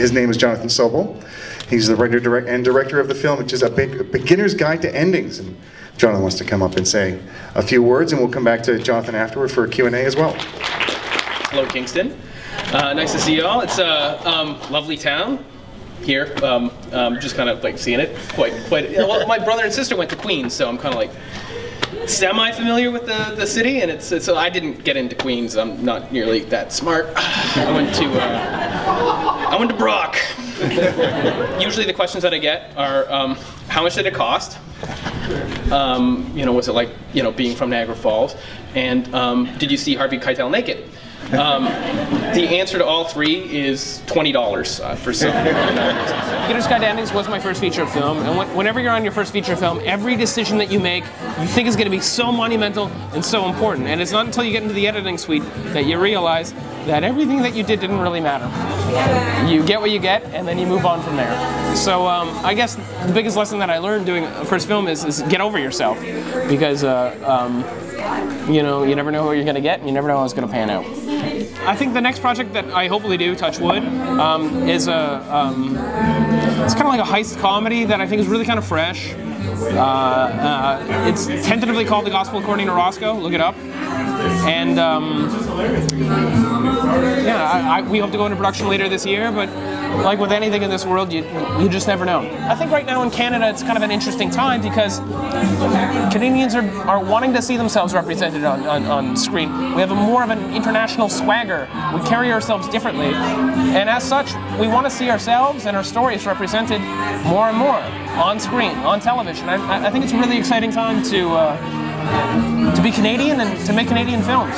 His name is Jonathan Sobol. He's the writer and director of the film, which is a beginner's guide to endings. And Jonathan wants to come up and say a few words, and we'll come back to Jonathan afterward for a Q&A as well. Hello, Kingston. Nice to see you all. It's a lovely town here. Just kind of like seeing it quite. Well, my brother and sister went to Queens, so I'm kind of like semi-familiar with the city, and it's I didn't get into Queens. I'm not nearly that smart. I went to Brock. Usually the questions that I get are, how much did it cost? You know, was it like, you know, being from Niagara Falls? And did you see Harvey Keitel naked? The answer to all three is $20 for some. Beginner's Guide to Endings was my first feature film, and whenever you're on your first feature film, every decision that you make, you think is going to be so monumental and so important. And it's not until you get into the editing suite that you realize that everything that you did didn't really matter. You get what you get, and then you move on from there. So I guess the biggest lesson that I learned doing a first film is get over yourself, because you know, you never know who you're going to get, and you never know how it's going to pan out. I think the next project that I hopefully do, touch wood, is it's kind of like a heist comedy that I think is really kind of fresh. It's tentatively called The Gospel According to Roscoe. Look it up. And yeah, we hope to go into production later this year, but like with anything in this world, you just never know. I think right now in Canada it's kind of an interesting time because Canadians are wanting to see themselves represented on screen. We have more of an international swagger. We carry ourselves differently, and as such, we want to see ourselves and our stories represented more and more on screen, on television. I think it's a really exciting time to be Canadian and to make Canadian films.